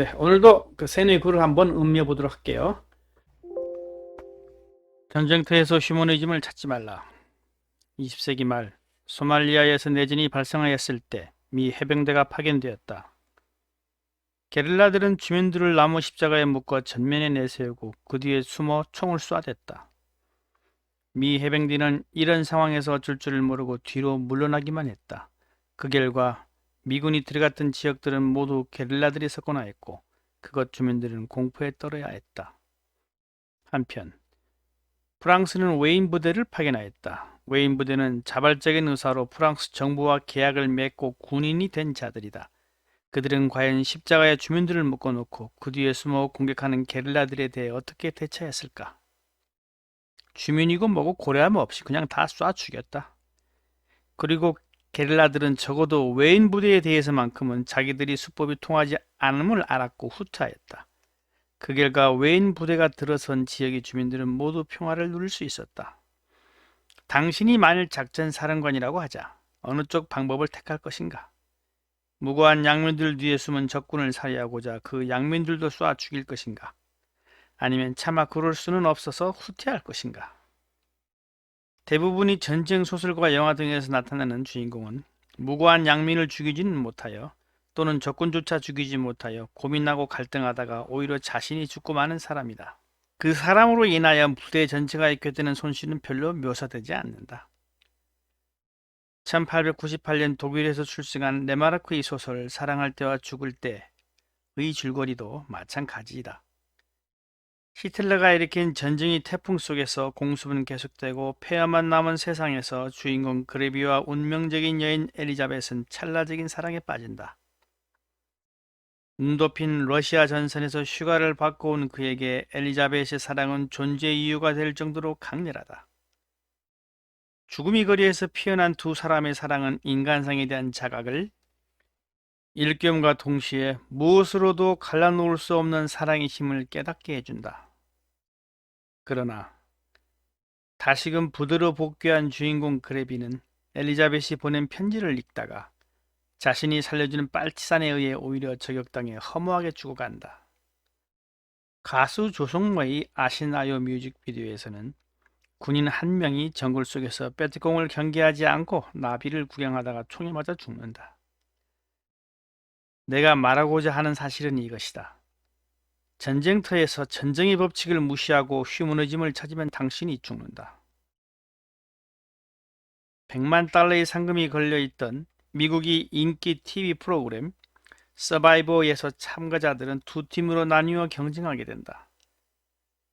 네, 오늘도 그 세뇌 글을 한번 음미해 보도록 할게요. 전쟁터에서 휴머니즘을 찾지 말라. 20세기 말 소말리아에서 내전이 발생하였을 때 미 해병대가 파견되었다. 게릴라들은 주민들을 나무 십자가에 묶어 전면에 내세우고 그 뒤에 숨어 총을 쏴댔다. 미 해병대는 이런 상황에서 어쩔 줄을 모르고 뒤로 물러나기만 했다. 그 결과 미군이 들어갔던 지역들은 모두 게릴라들이 석권하였고 그것 주민들은 공포에 떨어야 했다. 한편 프랑스는 웨인 부대를 파견하였다. 웨인 부대는 자발적인 의사로 프랑스 정부와 계약을 맺고 군인이 된 자들이다. 그들은 과연 십자가에 주민들을 묶어놓고 그 뒤에 숨어 공격하는 게릴라들에 대해 어떻게 대처했을까? 주민이고 뭐고 고려함 없이 그냥 다 쏴 죽였다. 그리고 게릴라들은 적어도 웨인 부대에 대해서만큼은 자기들이 수법이 통하지 않음을 알았고 후퇴하였다. 그 결과 웨인 부대가 들어선 지역의 주민들은 모두 평화를 누릴 수 있었다. 당신이 만일 작전 사령관이라고 하자 어느 쪽 방법을 택할 것인가? 무고한 양민들 뒤에 숨은 적군을 살해하고자 그 양민들도 쏴 죽일 것인가? 아니면 차마 그럴 수는 없어서 후퇴할 것인가? 대부분이 전쟁 소설과 영화 등에서 나타나는 주인공은 무고한 양민을 죽이지는 못하여 또는 적군조차 죽이지 못하여 고민하고 갈등하다가 오히려 자신이 죽고 마는 사람이다. 그 사람으로 인하여 부대 전체가 입게 되는 손실은 별로 묘사되지 않는다. 1898년 독일에서 출생한 레마르크의 소설 사랑할 때와 죽을 때의 줄거리도 마찬가지이다. 히틀러가 일으킨 전쟁의 태풍 속에서 공습은 계속되고 폐허만 남은 세상에서 주인공 그레비와 운명적인 여인 엘리자벳은 찰나적인 사랑에 빠진다. 눈높인 러시아 전선에서 휴가를 받고 온 그에게 엘리자벳의 사랑은 존재 이유가 될 정도로 강렬하다. 죽음의 거리에서 피어난 두 사람의 사랑은 인간상에 대한 자각을 일겸과 동시에 무엇으로도 갈라놓을 수 없는 사랑의 힘을 깨닫게 해준다. 그러나 다시금 부대로 복귀한 주인공 그레비는 엘리자벳이 보낸 편지를 읽다가 자신이 살려주는 빨치산에 의해 오히려 저격당해 허무하게 죽어간다. 가수 조성모의 아시나요 뮤직비디오에서는 군인 한 명이 정글 속에서 배트공을 경계하지 않고 나비를 구경하다가 총에 맞아 죽는다. 내가 말하고자 하는 사실은 이것이다. 전쟁터에서 전쟁의 법칙을 무시하고 휴머니즘을 찾으면 당신이 죽는다. 100만 달러의 상금이 걸려있던 미국의 인기 TV 프로그램 서바이버에서 참가자들은 두 팀으로 나뉘어 경쟁하게 된다.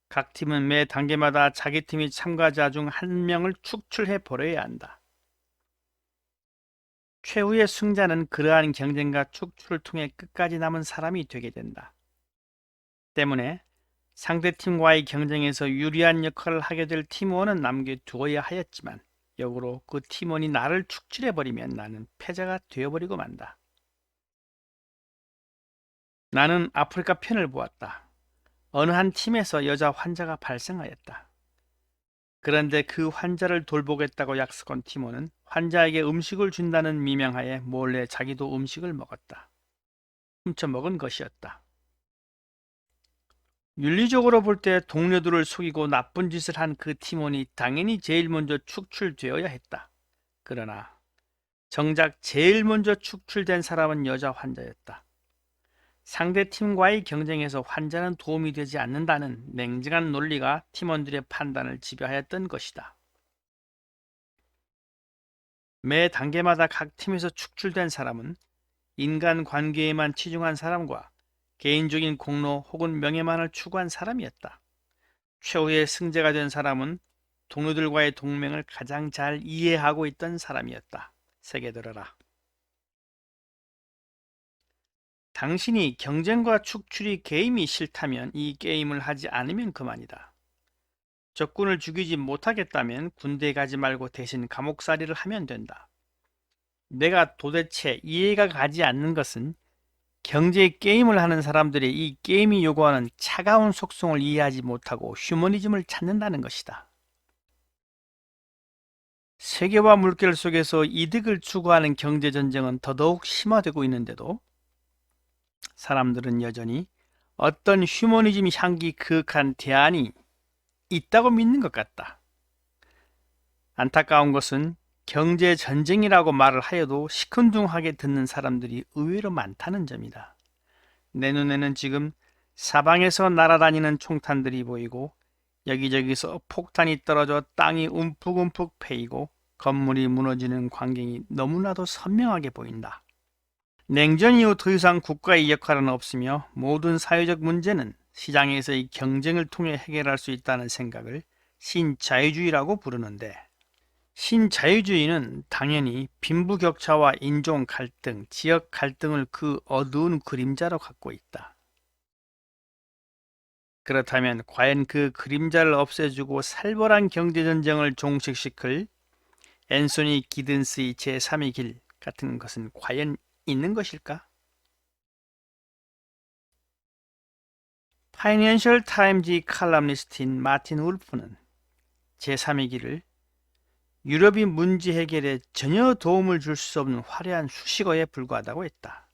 각 팀은 매 단계마다 자기 팀의 참가자 중 한 명을 축출해 버려야 한다. 최후의 승자는 그러한 경쟁과 축출을 통해 끝까지 남은 사람이 되게 된다. 때문에 상대팀과의 경쟁에서 유리한 역할을 하게 될 팀원은 남겨두어야 하였지만 역으로 그 팀원이 나를 축출해버리면 나는 패자가 되어버리고 만다. 나는 아프리카 편을 보았다. 어느 한 팀에서 여자 환자가 발생하였다. 그런데 그 환자를 돌보겠다고 약속한 팀원은 환자에게 음식을 준다는 미명하에 몰래 자기도 음식을 먹었다. 훔쳐먹은 것이었다. 윤리적으로 볼 때 동료들을 속이고 나쁜 짓을 한 그 팀원이 당연히 제일 먼저 축출되어야 했다. 그러나 정작 제일 먼저 축출된 사람은 여자 환자였다. 상대팀과의 경쟁에서 환자는 도움이 되지 않는다는 냉정한 논리가 팀원들의 판단을 지배하였던 것이다. 매 단계마다 각 팀에서 축출된 사람은 인간관계에만 치중한 사람과 개인적인 공로 혹은 명예만을 추구한 사람이었다. 최후의 승자가 된 사람은 동료들과의 동맹을 가장 잘 이해하고 있던 사람이었다. 새겨 들어라. 당신이 경쟁과 축출이 게임이 싫다면 이 게임을 하지 않으면 그만이다. 적군을 죽이지 못하겠다면 군대에 가지 말고 대신 감옥살이를 하면 된다. 내가 도대체 이해가 가지 않는 것은 경제 게임을 하는 속사람들이 이 게임이 요구하는 차가운 속성을 이해하지 못하고 휴머니즘을 찾는다는 것이다. 세계화 물결 속에서 이득을 추구하는 경제전쟁은 더더욱 심화되고 있는데도 사람들은 여전히 어떤 휴머니즘 향기 그윽한 대안이 있다고 믿는 것 같다. 안타까운 것은 경제 전쟁이라고 말을 하여도 시큰둥하게 듣는 사람들이 의외로 많다는 점이다. 내 눈에는 지금 사방에서 날아다니는 총탄들이 보이고 여기저기서 폭탄이 떨어져 땅이 움푹움푹 패이고 건물이 무너지는 광경이 너무나도 선명하게 보인다. 냉전 이후 더 이상 국가의 역할은 없으며 모든 사회적 문제는 시장에서의 경쟁을 통해 해결할 수 있다는 생각을 신자유주의라고 부르는데, 신자유주의는 당연히 빈부격차와 인종 갈등, 지역 갈등을 그 어두운 그림자로 갖고 있다. 그렇다면 과연 그 그림자를 없애주고 살벌한 경제전쟁을 종식시킬 앤소니 기든스의 제3의 길 같은 것은 과연 있는 것일까? 파이낸셜 타임즈 칼럼니스트인 마틴 울프는 제3의 길을 유럽이 문제 해결에 전혀 도움을 줄 수 없는 화려한 수식어에 불과하다고 했다.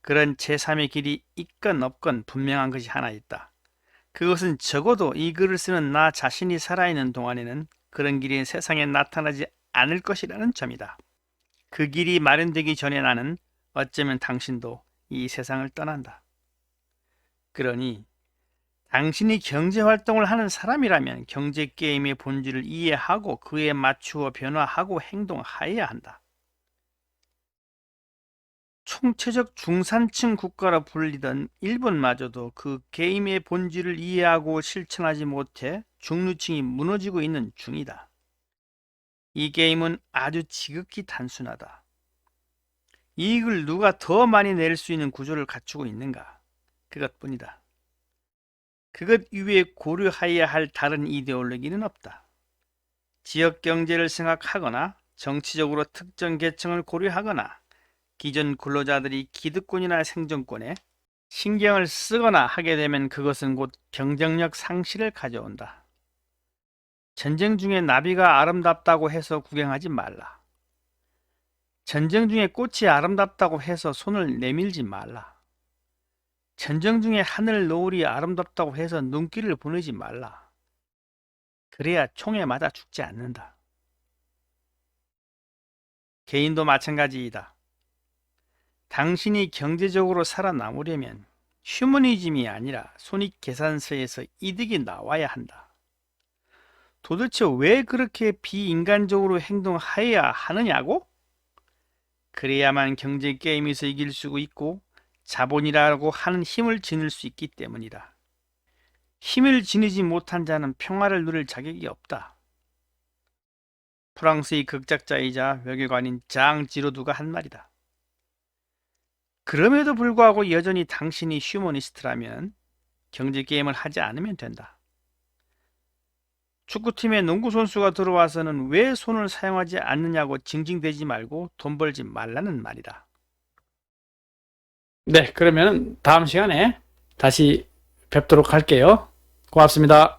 그런 제3의 길이 있건 없건 분명한 것이 하나 있다. 그것은 적어도 이 글을 쓰는 나 자신이 살아있는 동안에는 그런 길이 세상에 나타나지 않을 것이라는 점이다. 그 길이 마련되기 전에 나는 어쩌면 당신도 이 세상을 떠난다. 그러니 당신이 경제활동을 하는 사람이라면 경제게임의 본질을 이해하고 그에 맞추어 변화하고 행동하여야 한다. 총체적 중산층 국가로 불리던 일본마저도 그 게임의 본질을 이해하고 실천하지 못해 중류층이 무너지고 있는 중이다. 이 게임은 아주 지극히 단순하다. 이익을 누가 더 많이 낼 수 있는 구조를 갖추고 있는가? 그것뿐이다. 그것 이외에 고려해야 할 다른 이데올로기는 없다. 지역 경제를 생각하거나 정치적으로 특정 계층을 고려하거나 기존 근로자들이 기득권이나 생존권에 신경을 쓰거나 하게 되면 그것은 곧 경쟁력 상실을 가져온다. 전쟁 중에 나비가 아름답다고 해서 구경하지 말라. 전쟁 중에 꽃이 아름답다고 해서 손을 내밀지 말라. 전쟁 중에 하늘 노을이 아름답다고 해서 눈길을 보내지 말라. 그래야 총에 맞아 죽지 않는다. 개인도 마찬가지이다. 당신이 경제적으로 살아남으려면 휴머니즘이 아니라 손익계산서에서 이득이 나와야 한다. 도대체 왜 그렇게 비인간적으로 행동하여야 하느냐고? 그래야만 경제게임에서 이길 수 있고 자본이라고 하는 힘을 지닐 수 있기 때문이다. 힘을 지니지 못한 자는 평화를 누릴 자격이 없다. 프랑스의 극작자이자 외교관인 장 지로두가 한 말이다. 그럼에도 불구하고 여전히 당신이 휴머니스트라면 경제게임을 하지 않으면 된다. 축구팀에 농구선수가 들어와서는 왜 손을 사용하지 않느냐고 징징대지 말고 돈 벌지 말라는 말이다. 네, 그러면 다음 시간에 다시 뵙도록 할게요. 고맙습니다.